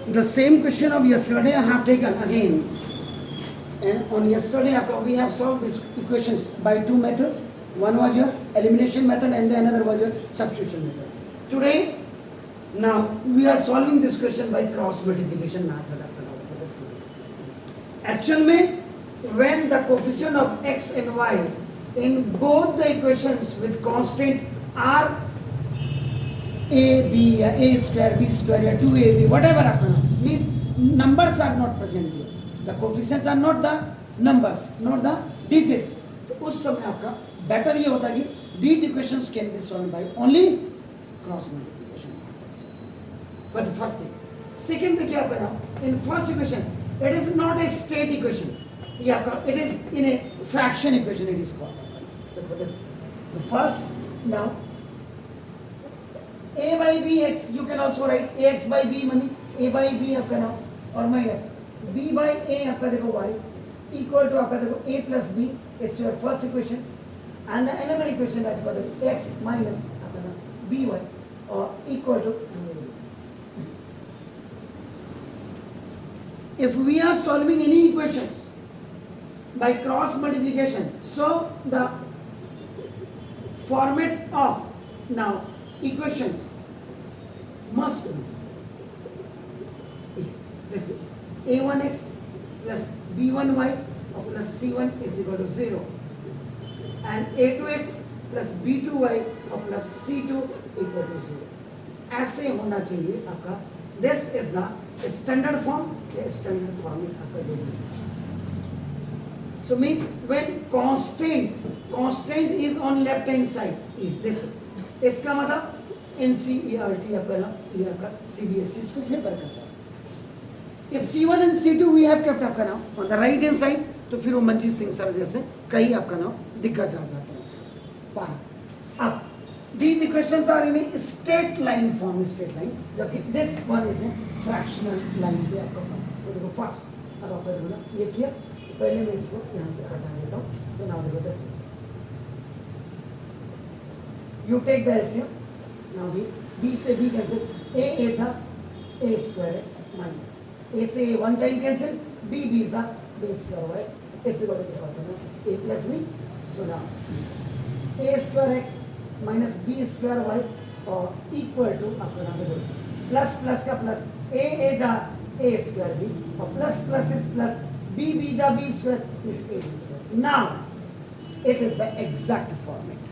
The same question of yesterday I have taken again. And on yesterday we have solved these equations by two methods. One was your elimination method and the another was your substitution method. Today, now we are solving this question by cross multiplication method. Actual में, when the coefficient of x and y in both the equations with constant are a b या a square b square या 2ab whatever आपका means numbers are not present here. The coefficients are not the numbers, not the digits. तो उस समय आपका better ये होता कि these equations can be solved by only cross multiplication methods. For the first thing. Second thing क्या आपका ना in first equation it is not a straight equation. ये आपका it is in a fraction equation it is called. The first now a by b x you can also write ax by b money a by b आपका ना और minus b by a आपका देखो y equal to आपका देखो a plus b is your first equation and the another equation as पर x minus आपका ना by or equal to if we are solving any equations by cross multiplication so the format of now equations must be this is a1x plus b1y plus c1 is equal to 0 and a2x plus b2y plus c2 equal to 0 ऐसे होना चाहिए आपका this is the standard form standard format आपका देखें so means when constant is on left hand side this इसका मतलब NCERT आपका ना ये आपका CBSE इसको फेवर कर रहा है if C1 and C2 we have kept आपका नाम on the right hand side तो फिर वो मंजीत सिंह सर जैसे कई आपका नाम दिक्कत आ जाता है अब these equations are in a straight line form straight line जबकि this one is a fractional line पे आपका तो देखो first अब आपका देखो ना ये किया पहले मैं इसको यहाँ से हटा देता हूँ तो नाम देखो this you take the LCM now b से b cancel a is a square x minus a से a one time cancel b is a b square y इससे बड़े क्या होता है ना a plus b so now a square x minus b square y और equal to आपका नाम देखो plus plus का plus a is a square b और plus plus is plus b is a b square is a b square now it is the exact format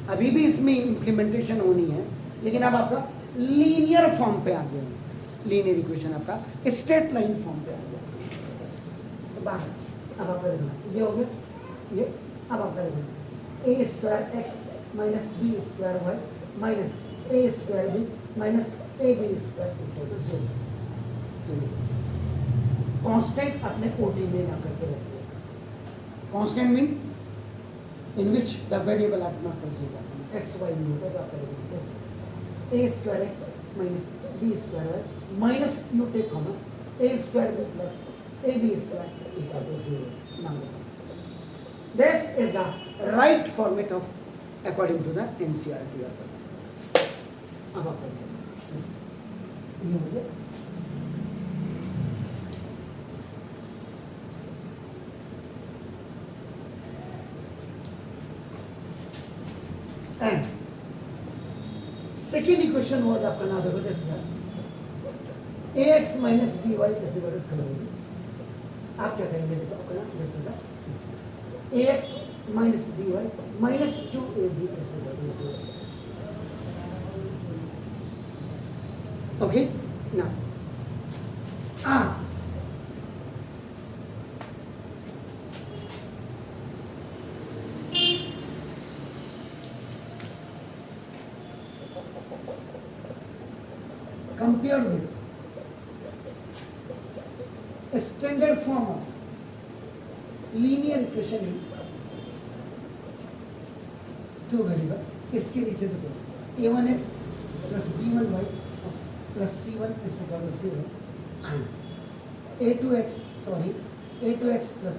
अभी भी इसमें implementation होनी है लेकिन अब आपका लीनियर फॉर्म पे आ गया लीनियर इक्वेशन आपका स्ट्रेट लाइन फॉर्म पे आ गया तो बाहर अब आपका देखना ये हो गया ये अब आपका देखना a square x minus b square y minus a square b minus a b square equal to 0 constant अपने ओटी में ना करके रखिए constant mean in which the variable are not present x y noted this a square x minus b square y minus you take common a square b plus a b square equal to 0 now this is the right format of according to the NCERT अब आप ये हो गया and second equation was आपका ना देखो this है ax minus by is equal to 12 आप क्या करेंगे देखो आपका ना this है ax minus by minus 2ab is equal to 0 okay now compared with a standard form of linear equation in two variables इसके नीचे देखो a1x plus b1y plus c1 is equal to 0 and a2x plus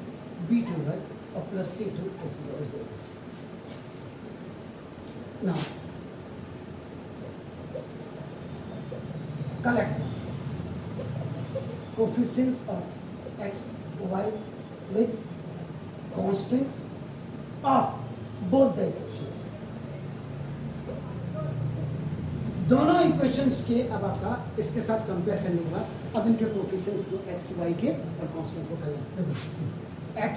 b2y or plus c2 is equal to 0 now collect coefficients of x, y with constants of both the equations. दोनों equations के अब आपका इसके साथ compare करने के बाद अब इनके कोफिशिएंट्स को x, y के और कांस्टेंट को कर देखो x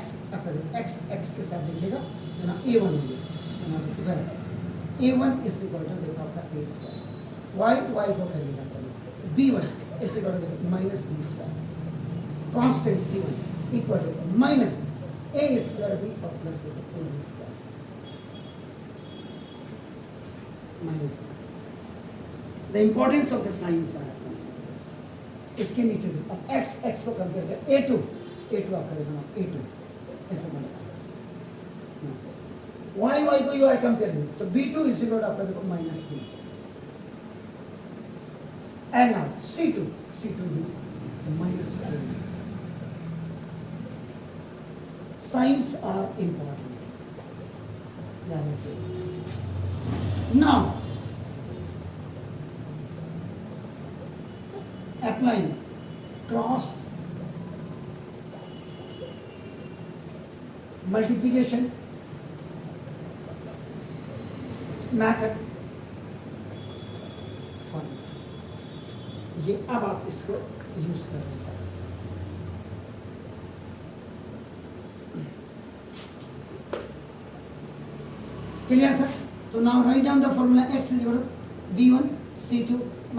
x x के साथ लिखिएगा तो ना a1 हो गया a1 इज इक्वल टू देखो आपका a स्क्वायर y y को करिएगा b1 is equal to minus b square constant c1 equal to minus a square b और प्लस देखो a b square minus The importance of the signs are इसके नीचे देखो अब x x को compare कर a2 आपका देखो a2 ऐसे बनेगा y y को यू आर कंपेयरिंग तो b2 इज इक्वल टू आपका देखो minus b and now c2 is minus 4 signs are important now applying cross multiplication method formula ये अब आप इसको यूज कर सकते हैं क्लियर सर तो now write down the formula x is equal to b1 c2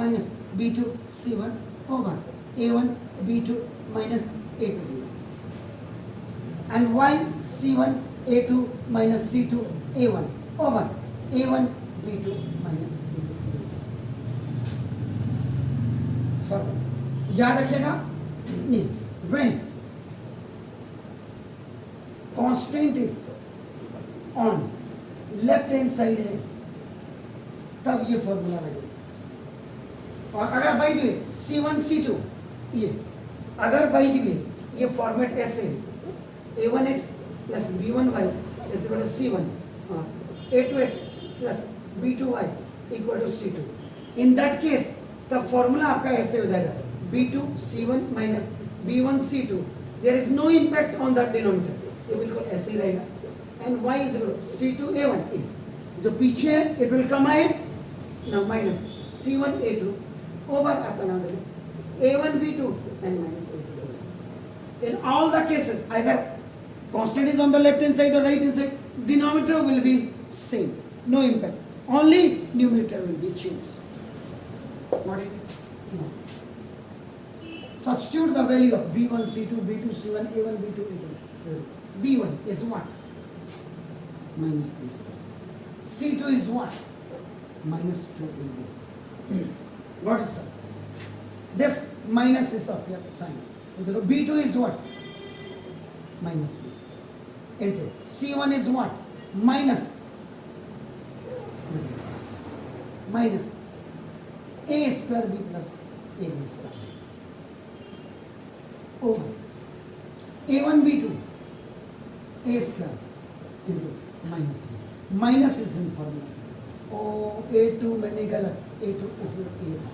minus b2 c1 over a1 b2 minus a2 and y c1 a2 minus c2 a1 over a1 b2 minus b2 formula याद रखिएगा when constant is on left hand side है तब ये formula लगेगा और अगर by the way c1 c2 ये अगर बाई द वे ये फॉर्मेट ऐसे है a1x plus b1y is equal to c1 और a2x plus b2y equal to c2 in that case the formula आपका ऐसे हो जाएगा b2 c1 minus b1 c2 there is no impact on the denominator ये बिल्कुल ऐसे ही रहेगा and y is equal to c2 a1 जो पीछे है it will come ahead now minus c1 a2 over आपका नाम देखो a1 b2 and minus a2 in all the cases either constant is on the left hand side or right hand side denominator will be same no impact only numerator will be changed what is it? No. Substitute the value of b1 c2 b2 c1 a1 b2 a2 b1 is what minus this c2 is what minus 2ab what is that this minus is of your sign b2 is what minus b into c1 is what minus a square b plus ab square over a1 b2 a square into minus b minus is in formula O a2 मैंने गलत a2 इसमें a था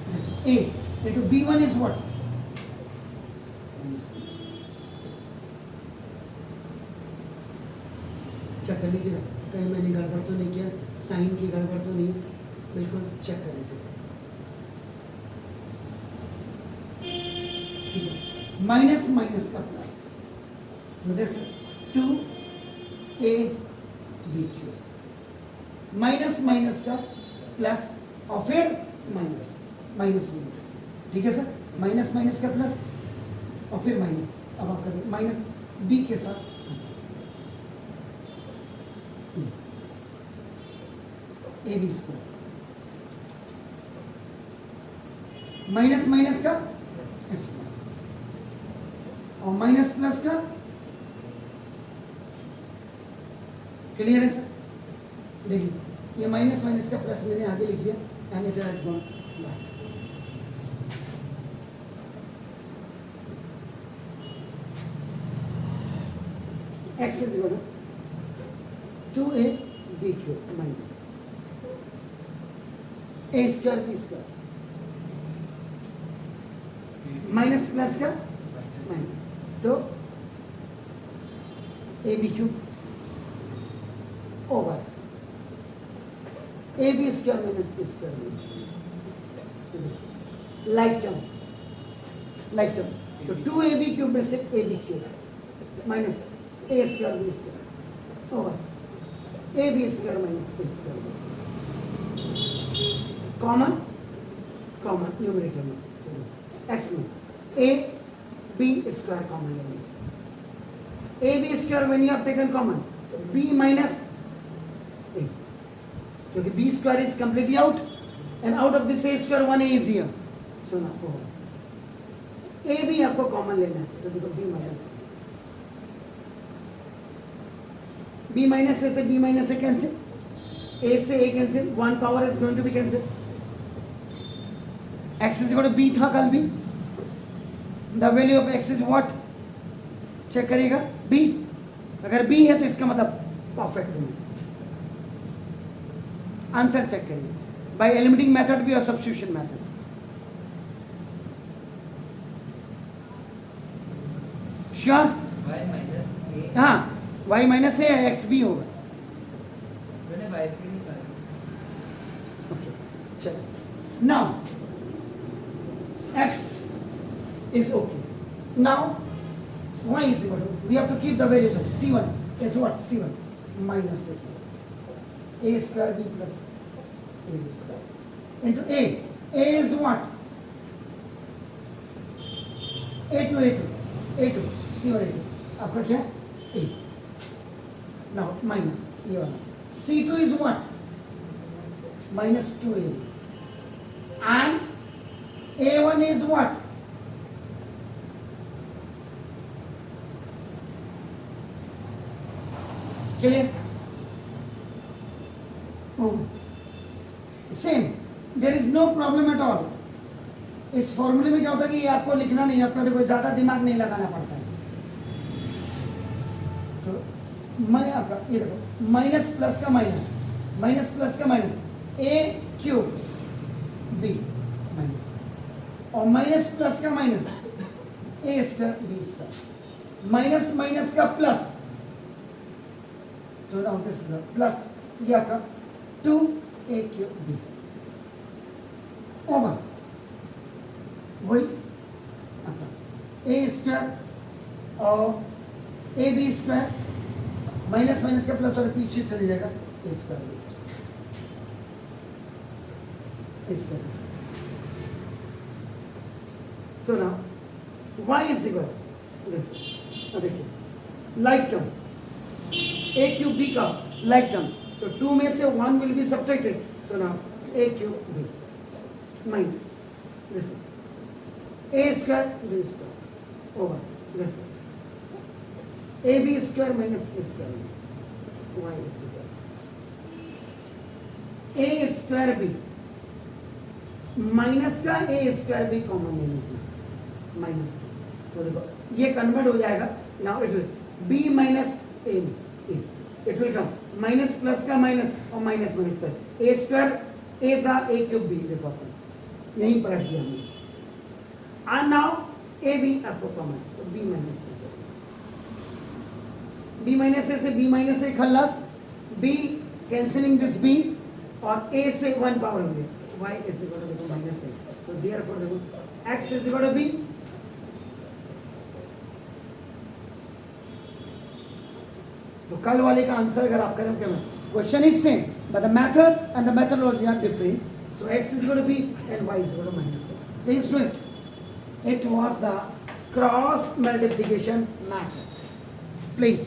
this a into b1 is what minus b check कर लीजिएगा कहीं मैंने गड़बड़ तो नहीं किया साइन की गड़बड़ तो नहीं बिल्कुल चेक कर लीजिएगा माइनस माइनस का plus this is 2ab3 minus minus का प्लस और फिर माइनस माइनस माइनस ठीक है सर माइनस माइनस का प्लस और फिर माइनस अब आप करें माइनस बी के साथ A B square minus minus का एस प्लस और माइनस प्लस का क्लियर है सर देखिए ये माइनस माइनस का प्लस मैंने आगे लिख दिया and it has gone back X is equal to 2ab³ minus a² b² minus plus का माइनस, तो A B cube over A B square minus B square, like term, तो 2ab cube में से ab cube minus a square B square over ab square minus b square, common numerator में x में a b square common लेने से a b square when you have taken common b minus a, क्योंकि b square is completely out and out of this a square 1a is here, so now a भी आपको common लेना है, तो देखो b minus a से b minus a cancel, a से a cancel, 1 power is going to be cancel, x is equal to b था कल भी, the value of x is what, check करिएगा b, अगर b है तो इसका मतलब परफेक्ट है, आंसर चेक करिए by eliminating method भी और substitution method, sure, y minus a, हाँ y माइनस ए एक्स भी होगा, मैंने y से निकाला, ओके चलो, now x is okay, now y is equal to, we have to keep the values of c1 is what, c1 minus देखिए a square b plus a b square into a is what, a2 c1 a2 आपका क्या a, now minus ये वाला c2 is what, minus 2a and a1 is what, clear, same, there is no problem at all, इस फॉर्मूले में क्या होता है कि ये आपको लिखना नहीं, आपका देखो ज्यादा दिमाग नहीं लगाना पड़ता है, तो मैं आपका ये देखो माइनस प्लस का माइनस, माइनस प्लस का minus, A cube B minus, और माइनस प्लस का minus, A square B square, minus minus का प्लस, तो नाउ दिस इज प्लस, ये आपका 2a क्यूब b ओवर वही आपका a स्क्वायर और A B square, minus minus का प्लस और पीछे चले जाएगा a square b square, so now y is equal this, देखिए like term a cube b का लाइक टर्म, तो 2 में से 1 will be subtracted, so now a cube b minus this is a square b square over this is ab square minus a square y is equal a square b minus का a square b common लेने से minus, तो देखो ये convert हो जाएगा, now it will b minus a, it will come minus plus का minus और माइनस माइनस का ए स्क्वायर ए सा ए क्यूब बी, देखो अपन यहीं पर रख दिया हमने, और नाउ ए बी आपको कॉमन, तो बी माइनस ए से बी माइनस ए खल्लास, बी कैंसिलिंग दिस बी और ए से 1 पावर हो गया, Y is equal to minus A, तो देयरफॉर देखो X is equal to B, तो कल वाले का आंसर अगर आप करें क्या, question is same but the method and the methodology are different, so x is going to be and y is going to minus it. Please do it. It was the cross multiplication method. Please.